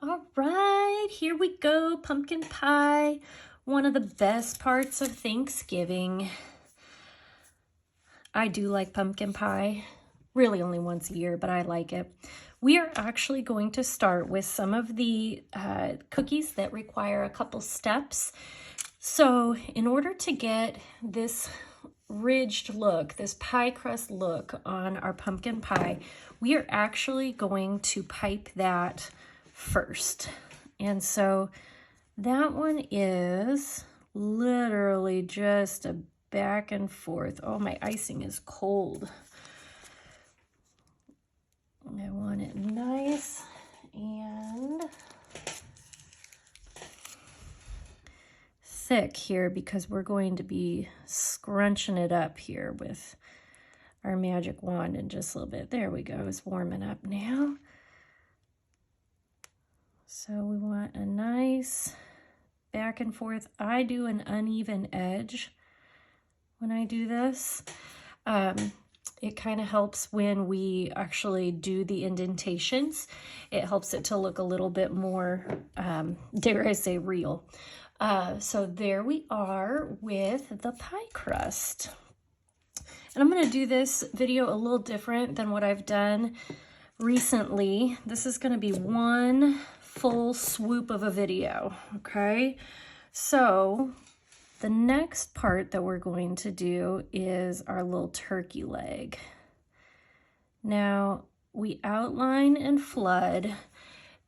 All right, here we go, pumpkin pie. One of the best parts of Thanksgiving. I do like pumpkin pie, really only once a year, but I like it. We are actually going to start with some of the cookies that require a couple steps. So in order to get this ridged look, this pie crust look on our pumpkin pie, we are actually going to pipe that first. And so that one is literally just a back and forth. Oh, my icing is cold. I want it nice and thick here because we're going to be scrunching it up here with our magic wand in just a little bit. There we go. It's warming up now. So we want a nice back and forth. I do an uneven edge when I do this. It kind of helps when we actually do the indentations. It helps it to look a little bit more, dare I say, real. So there we are with the pie crust. And I'm going to do this video a little different than what I've done recently. This is going to be one full swoop of a video, okay? So the next part that we're going to do is our little turkey leg. Now, we outline and flood.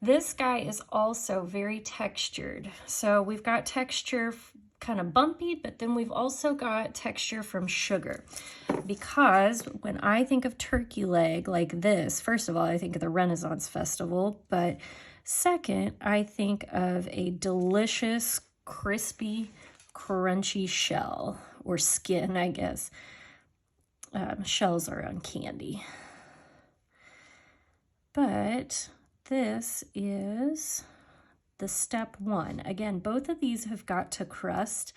This guy is also very textured. So we've got texture kind of bumpy, but then we've also got texture from sugar. Because when I think of turkey leg like this, first of all, I think of the Renaissance Festival, but second, I think of a delicious, crispy, crunchy shell, or skin, I guess. Shells are on candy. But this is the step one. Again, both of these have got to crust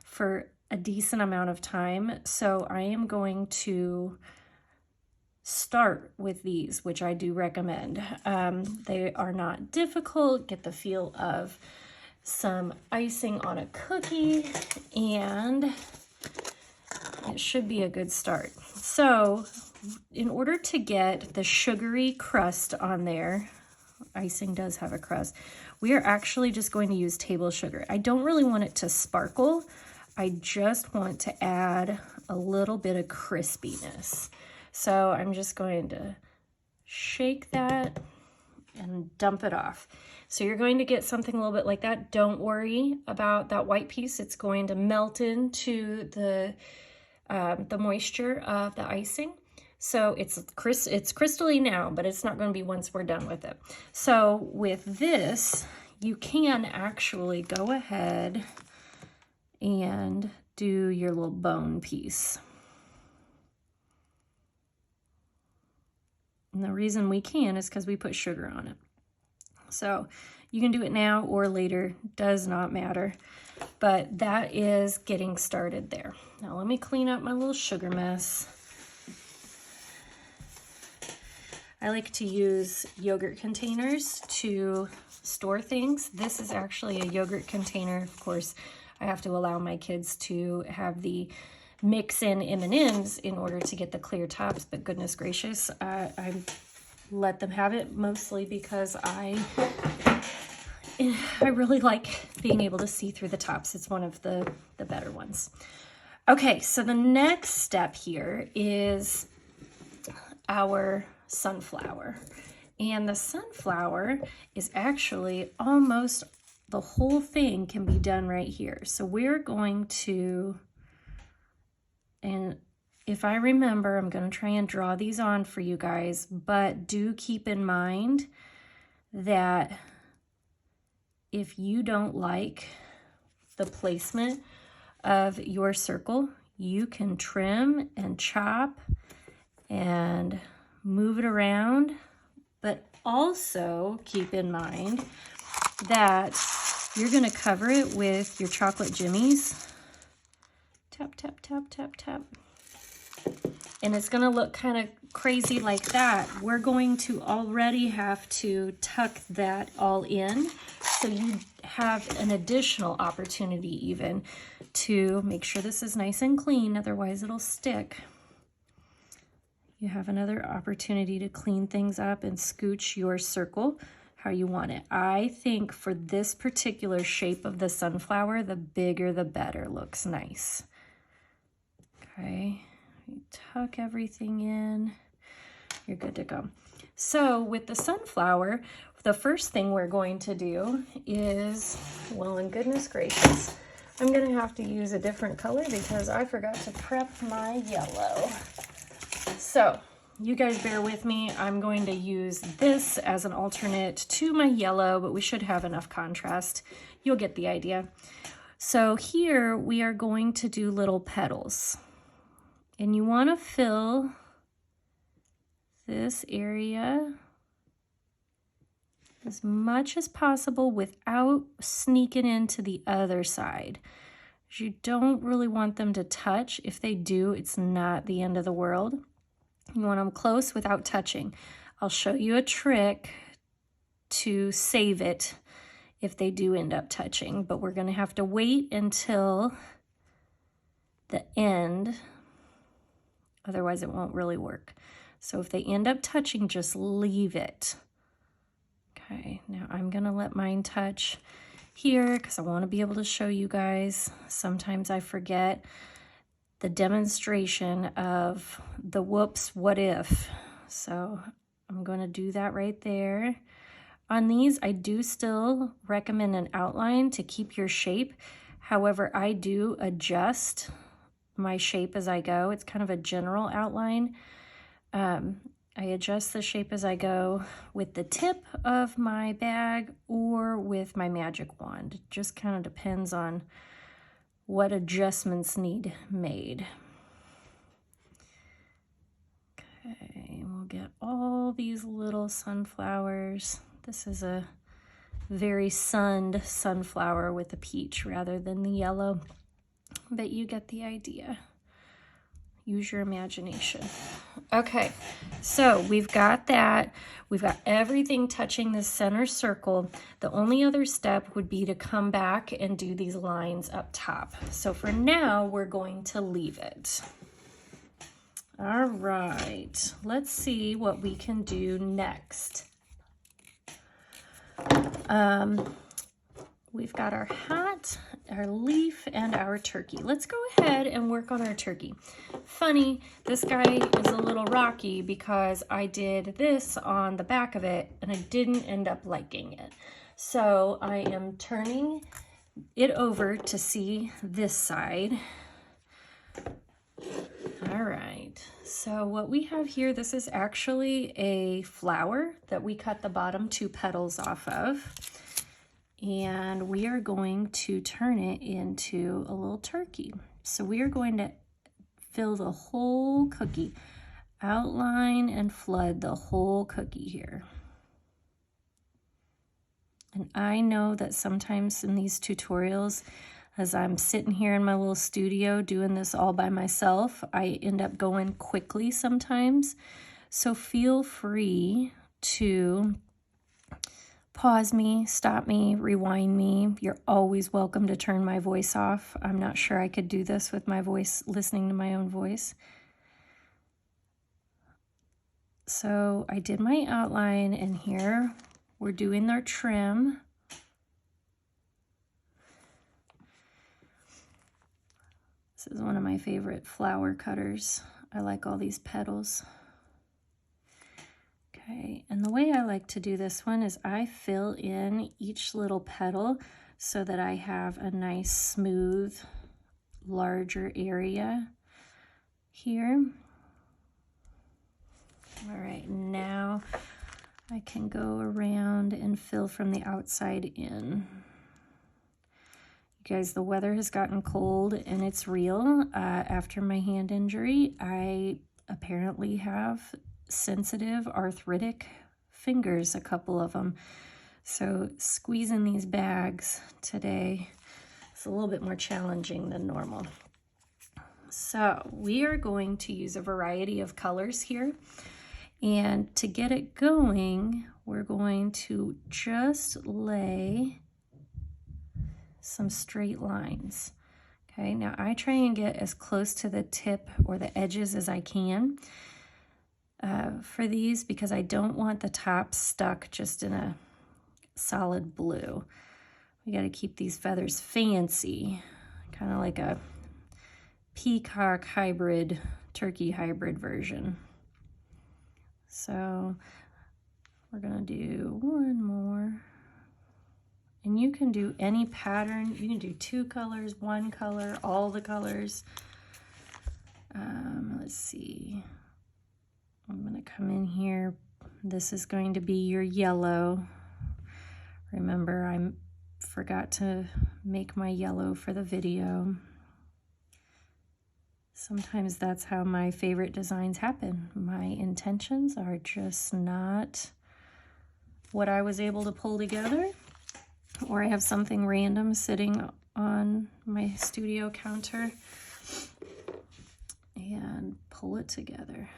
for a decent amount of time. So I am going to start with these, which I do recommend. They are not difficult. Get the feel of some icing on a cookie, and it should be a good start. So in order to get the sugary crust on there, icing does have a crust, we are actually just going to use table sugar. I don't really want it to sparkle. I just want to add a little bit of crispiness. So I'm just going to shake that and dump it off. So you're going to get something a little bit like that. Don't worry about that white piece. It's going to melt into the moisture of the icing. So it's crystally now, but it's not going to be once we're done with it. So with this, you can actually go ahead and do your little bone piece. And the reason we can is because we put sugar on it. So you can do it now or later, does not matter. But that is getting started there. Now let me clean up my little sugar mess. I like to use yogurt containers to store things. This is actually a yogurt container. Of course, I have to allow my kids to have the mix in M&Ms in order to get the clear tops, but goodness gracious, I let them have it mostly because I really like being able to see through the tops. It's one of the better ones. Okay, so the next step here is our sunflower. And the sunflower is actually almost the whole thing can be done right here. So we're going to, and if I remember, I'm going to try and draw these on for you guys, but do keep in mind that if you don't like the placement of your circle, you can trim and chop and move it around, but also keep in mind that you're going to cover it with your chocolate jimmies. Tap, tap, tap, tap, tap. and it's going to look kind of crazy like that, we're going to already have to tuck that all in. So you have an additional opportunity even to make sure this is nice and clean, otherwise it'll stick. You have another opportunity to clean things up and scooch your circle how you want it. I think for this particular shape of the sunflower, the bigger the better. Looks nice. Okay, you tuck everything in. You're good to go. So with the sunflower, the first thing we're going to do is, well, and goodness gracious, I'm going to have to use a different color because I forgot to prep my yellow. So you guys bear with me. I'm going to use this as an alternate to my yellow, but we should have enough contrast. You'll get the idea. So here we are going to do little petals. And you want to fill this area as much as possible without sneaking into the other side. You don't really want them to touch. If they do, it's not the end of the world. You want them close without touching. I'll show you a trick to save it if they do end up touching, but we're going to have to wait until the end. Otherwise, it won't really work. So if they end up touching, just leave it. Okay, now I'm gonna let mine touch here because I want to be able to show you guys. Sometimes I forget the demonstration of the whoops, what if. So I'm going to do that right there. On these, I do still recommend an outline to keep your shape. However, I do adjust my shape as I go. It's kind of a general outline. I adjust the shape as I go with the tip of my bag or with my magic wand. It just kind of depends on what adjustments need made. Okay, we'll get all these little sunflowers. This is a very sunned sunflower with a peach rather than the yellow, but you get the idea. Use your imagination. Okay, so we've got that. We've got everything touching the center circle. The only other step would be to come back and do these lines up top. So for now, we're going to leave it. All right, let's see what we can do next. We've got our hat, our leaf, and our turkey. Let's go ahead and work on our turkey. Funny, this guy is a little rocky because I did this on the back of it and I didn't end up liking it. So I am turning it over to see this side. All right, so what we have here, this is actually a flower that we cut the bottom 2 petals off of. And we are going to turn it into a little turkey. So we are going to fill the whole cookie, outline and flood the whole cookie here. And I know that sometimes in these tutorials, as I'm sitting here in my little studio doing this all by myself, I end up going quickly sometimes. So feel free to pause me, stop me, rewind me. You're always welcome to turn my voice off. I'm not sure I could do this with my voice, listening to my own voice. So I did my outline, and here we're doing our trim. This is one of my favorite flower cutters. I like all these petals. Okay, and the way I like to do this one is I fill in each little petal so that I have a nice, smooth, larger area here. All right, now I can go around and fill from the outside in. You guys, the weather has gotten cold and it's real. After my hand injury, I apparently have sensitive arthritic fingers, a couple of them. So squeezing these bags today is a little bit more challenging than normal. So we are going to use a variety of colors here. And to get it going, we're going to just lay some straight lines. Okay, now I try and get as close to the tip or the edges as I can for these, because I don't want the top stuck just in a solid blue. We got to keep these feathers fancy, kind of like a peacock hybrid, turkey hybrid version. So we're gonna do one more. And you can do any pattern. You can do 2 colors, 1 color, all the colors. Let's see. I'm gonna come in here. This is going to be your yellow. Remember, I forgot to make my yellow for the video. Sometimes that's how my favorite designs happen. My intentions are just not what I was able to pull together, or I have something random sitting on my studio counter and pull it together.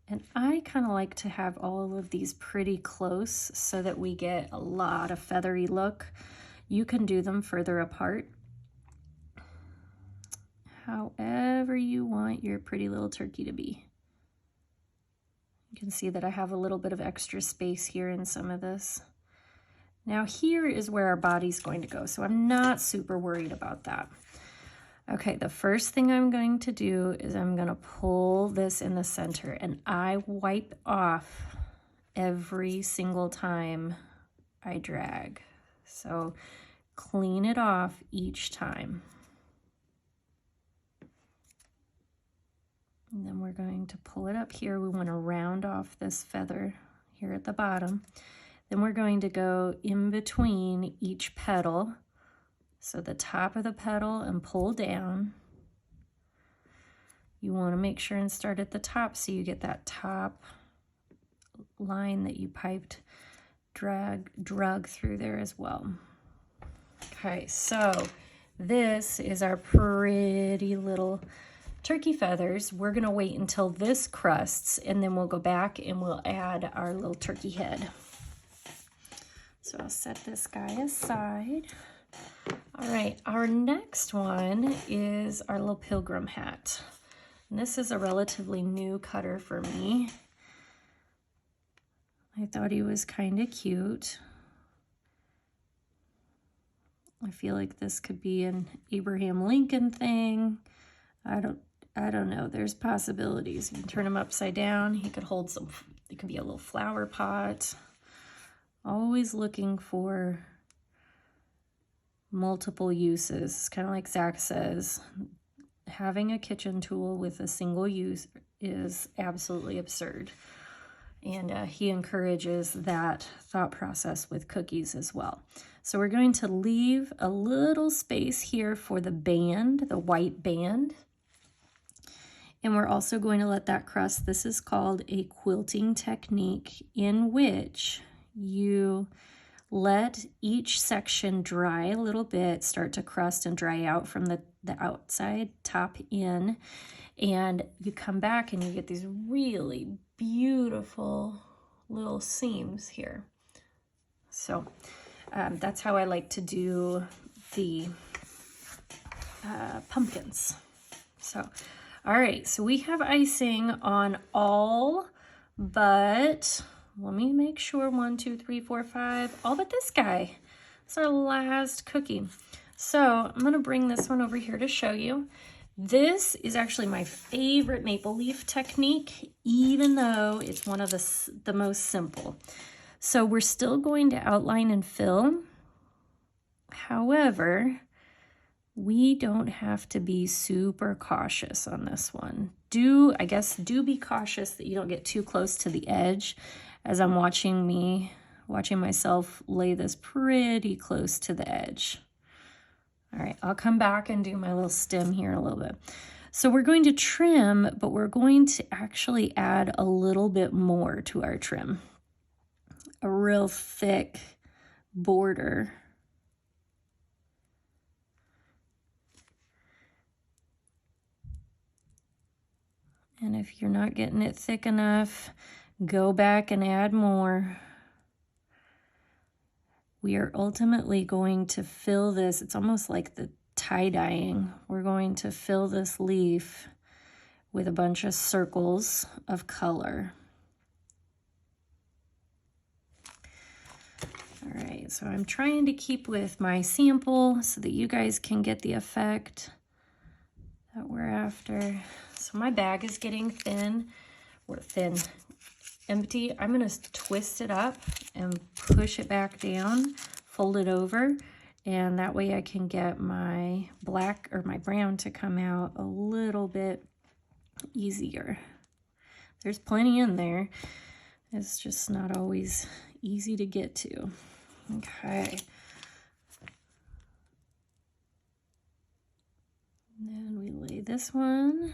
And I kind of like to have all of these pretty close so that we get a lot of feathery look. You can do them further apart, however you want your pretty little turkey to be. You can see that I have a little bit of extra space here in some of this. Now here is where our body's going to go, so I'm not super worried about that. Okay, the first thing I'm going to do is I'm going to pull this in the center, and I wipe off every single time I drag. So clean it off each time. And then we're going to pull it up here. We want to round off this feather here at the bottom. Then we're going to go in between each petal. So the top of the petal and pull down. You want to make sure and start at the top so you get that top line that you piped, drug through there as well. Okay, so this is our pretty little turkey feathers. We're going to wait until this crusts, and then we'll go back and we'll add our little turkey head. So I'll set this guy aside. All right, our next one is our little pilgrim hat. And this is a relatively new cutter for me. I thought he was kind of cute. I feel like this could be an Abraham Lincoln thing. I don't know. There's possibilities. You can turn him upside down. He could hold some, it could be a little flower pot. Always looking for multiple uses. Kind of like Zach says, having a kitchen tool with a single use is absolutely absurd. And he encourages that thought process with cookies as well. So we're going to leave a little space here for the band, the white band. And we're also going to let that crust. This is called a quilting technique, in which you let each section dry a little bit, start to crust and dry out from the outside, top in, and you come back and you get these really beautiful little seams here. So that's how I like to do the pumpkins. So, all right, so we have icing on all but, let me make sure, 1, 2, 3, 4, 5, all but this guy. It's our last cookie. So I'm gonna bring this one over here to show you. This is actually my favorite maple leaf technique, even though it's one of the most simple. So we're still going to outline and fill. However, we don't have to be super cautious on this one. Do be cautious that you don't get too close to the edge, as I'm watching myself lay this pretty close to the edge. All right, I'll come back and do my little stem here in a little bit. So we're going to trim, but we're going to actually add a little bit more to our trim. A real thick border. And if you're not getting it thick enough, go back and add more. We are ultimately going to fill this. It's almost like the tie-dyeing. We're going to fill this leaf with a bunch of circles of color. All right, so I'm trying to keep with my sample so that you guys can get the effect that we're after. So my bag is getting thin, or thin, empty. I'm gonna twist it up and push it back down, fold it over, and that way I can get my black or my brown to come out a little bit easier. There's plenty in there. It's just not always easy to get to. Okay. And then we lay this one.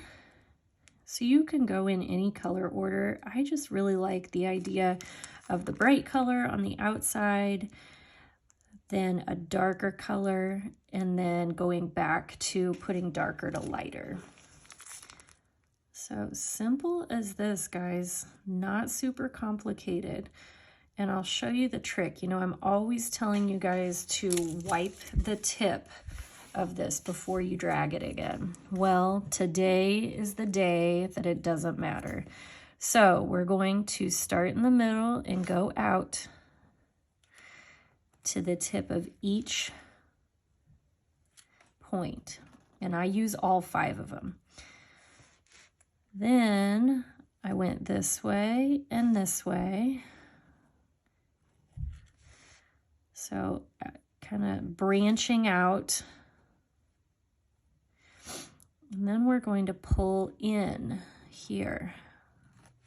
So you can go in any color order. I just really like the idea of the bright color on the outside, then a darker color, and then going back to putting darker to lighter. So simple as this, guys, not super complicated. And I'll show you the trick. You know, I'm always telling you guys to wipe the tip of this before you drag it again. Well, today is the day that it doesn't matter. So we're going to start in the middle and go out to the tip of each point. And I use all 5 of them. Then I went this way and this way. So kind of branching out. And then we're going to pull in here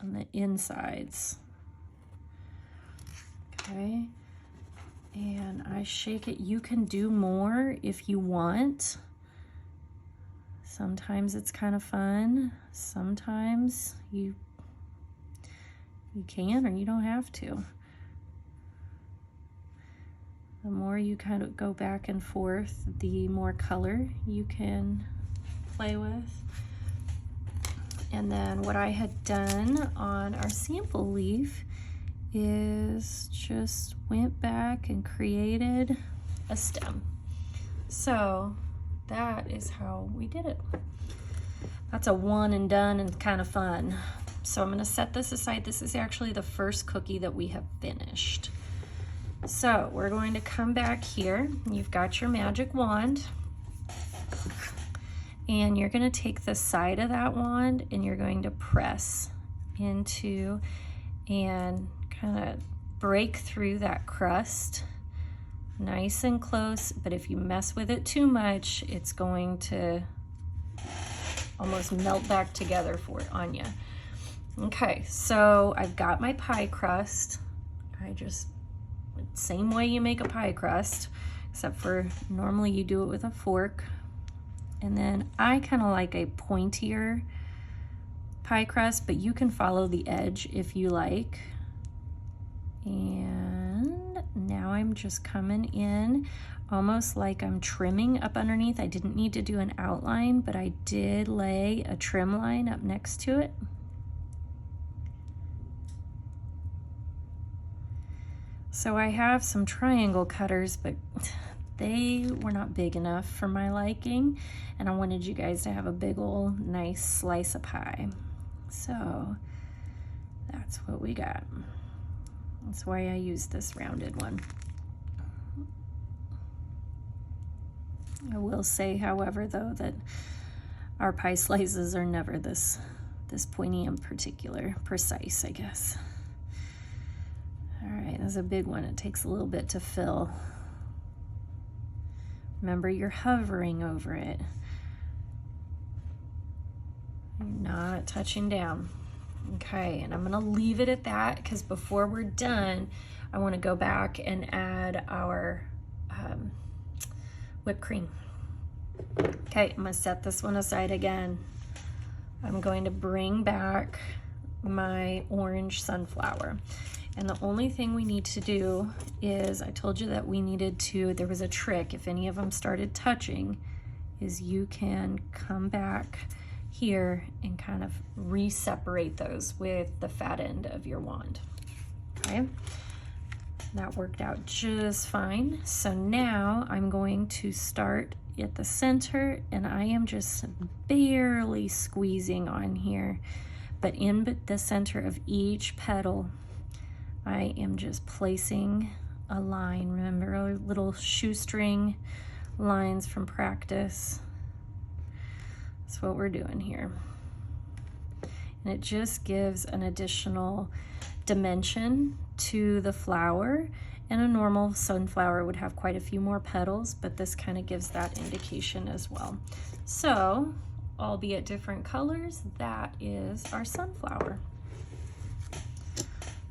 on the insides. Okay. And I shake it. You can do more if you want. Sometimes it's kind of fun. Sometimes you can or you don't have to. The more you kind of go back and forth, the more color you can play with. And then what I had done on our sample leaf is just went back and created a stem. So that is how we did it. That's a one and done and kind of fun. So I'm going to set this aside. This is actually the first cookie that we have finished. So we're going to come back here. You've got your magic wand. And you're going to take the side of that wand and you're going to press into and kind of break through that crust. Nice and close, but if you mess with it too much, it's going to almost melt back together on you. Okay, so I've got my pie crust. Same way you make a pie crust, except for normally you do it with a fork. And then I kind of like a pointier pie crust, but you can follow the edge if you like. And now I'm just coming in almost like I'm trimming up underneath. I didn't need to do an outline, but I did lay a trim line up next to it. So I have some triangle cutters, but they were not big enough for my liking, and I wanted you guys to have a big old nice slice of pie. So that's what we got. That's why I used this rounded one. I will say, however, though, that our pie slices are never this pointy and precise, I guess. All right, that's a big one. It takes a little bit to fill. Remember, you're hovering over it. You're not touching down. Okay, and I'm gonna leave it at that because before we're done, I wanna go back and add our whipped cream. Okay, I'm gonna set this one aside again. I'm going to bring back my orange sunflower. And the only thing we need to do is, I told you that we needed to, there was a trick, if any of them started touching, is you can come back here and kind of re-separate those with the fat end of your wand. Okay, that worked out just fine. So now I'm going to start at the center, and I am just barely squeezing on here, but in the center of each petal I am just placing a line. Remember our little shoestring lines from practice? That's what we're doing here. And it just gives an additional dimension to the flower, and a normal sunflower would have quite a few more petals, but this kind of gives that indication as well. So, albeit different colors, that is our sunflower.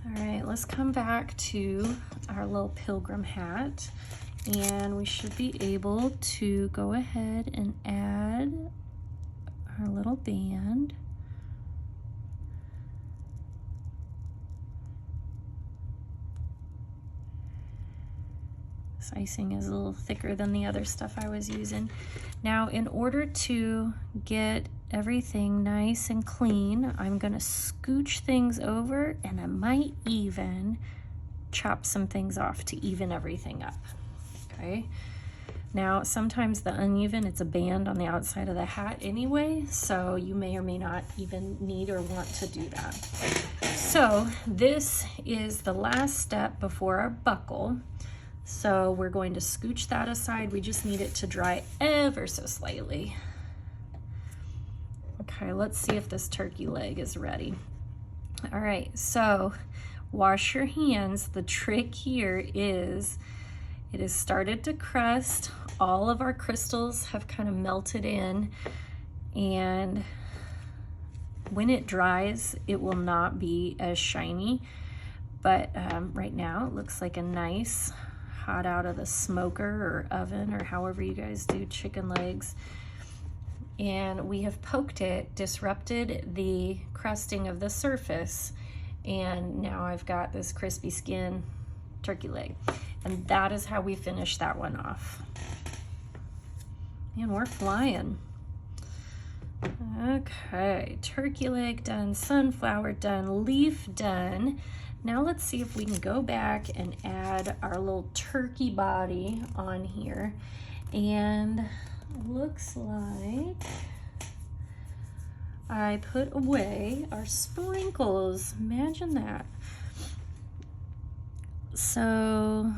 All right, let's come back to our little pilgrim hat, and we should be able to go ahead and add our little band. This icing is a little thicker than the other stuff I was using. Now, in order to get everything nice and clean, I'm gonna scooch things over, and I might even chop some things off to even everything up, okay? Now, sometimes the uneven, it's a band on the outside of the hat anyway, so you may or may not even need or want to do that. So this is the last step before our buckle. So we're going to scooch that aside. We just need it to dry ever so slightly. Okay, let's see if this turkey leg is ready. All right, so wash your hands. The trick here is it has started to crust. All of our crystals have kind of melted in, and when it dries, it will not be as shiny. But right now, it looks like a nice hot out of the smoker or oven, or however you guys do chicken legs. And we have poked it, disrupted the crusting of the surface, and now I've got this crispy skin turkey leg. And that is how we finish that one off. And we're flying. Okay, turkey leg done, sunflower done, leaf done. Now let's see if we can go back and add our little turkey body on here. And looks like I put away our sprinkles. Imagine that. So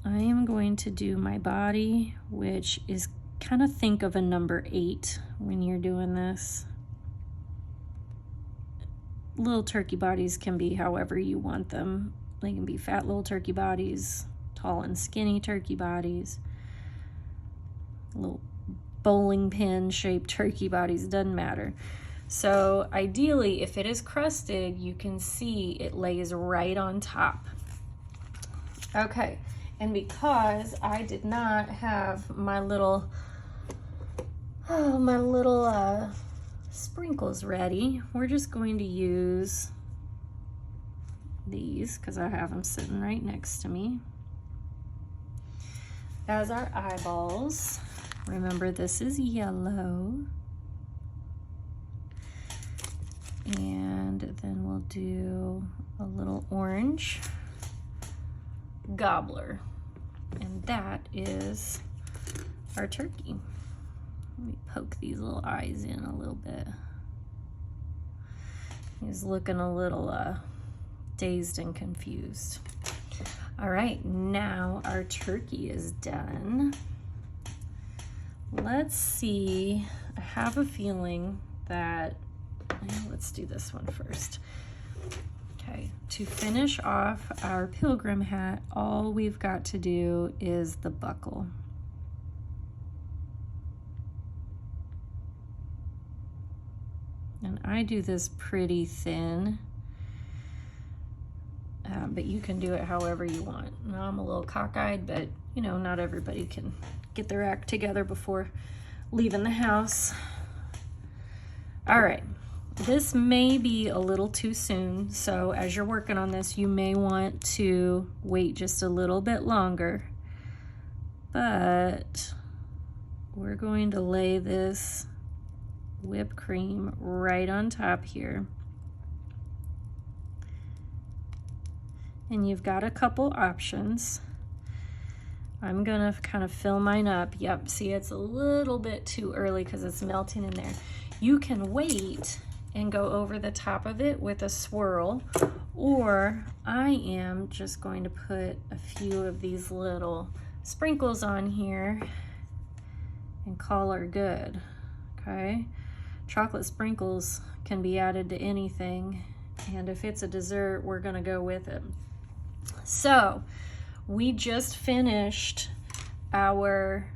I am going to do my body, which is kind of think of a number 8 when you're doing this. Little turkey bodies can be however you want them. They can be fat little turkey bodies, tall and skinny turkey bodies, little bowling pin shaped turkey bodies, doesn't matter. So ideally, if it is crusted, you can see it lays right on top. Okay, and because I did not have my little sprinkles ready, we're just going to use these because I have them sitting right next to me as our eyeballs. Remember, this is yellow. And then we'll do a little orange gobbler. And that is our turkey. Let me poke these little eyes in a little bit. He's looking a little dazed and confused. All right, now our turkey is done. Let's see, I have a feeling that, let's do this one first. Okay, to finish off our pilgrim hat, all we've got to do is the buckle. And I do this pretty thin, but you can do it however you want. Now I'm a little cockeyed, but you know, not everybody can get their act together before leaving the house. All right, this may be a little too soon, so as you're working on this, you may want to wait just a little bit longer, but we're going to lay this whipped cream right on top here. And you've got a couple options. I'm gonna kind of fill mine up. Yep, see, it's a little bit too early because it's melting in there. You can wait and go over the top of it with a swirl, or I am just going to put a few of these little sprinkles on here and call her good, okay? Chocolate sprinkles can be added to anything, and if it's a dessert, we're gonna go with it. So, we just finished our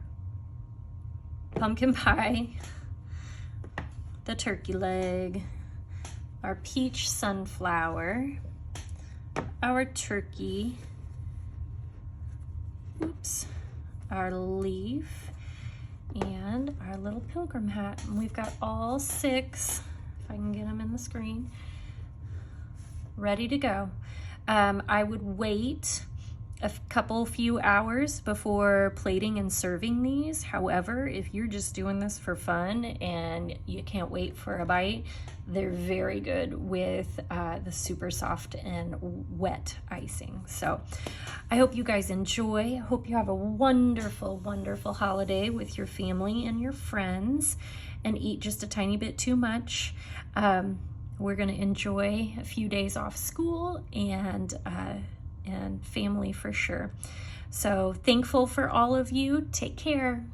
pumpkin pie, the turkey leg, our peach sunflower, our turkey, oops, our leaf, and our little pilgrim hat. And we've got all 6, if I can get them in the screen, ready to go. I would wait a few hours before plating and serving these. However, if you're just doing this for fun and you can't wait for a bite, they're very good with the super soft and wet icing. So I hope you guys enjoy. I hope you have a wonderful, wonderful holiday with your family and your friends, and eat just a tiny bit too much. We're going to enjoy a few days off school and family for sure. So thankful for all of you. Take care.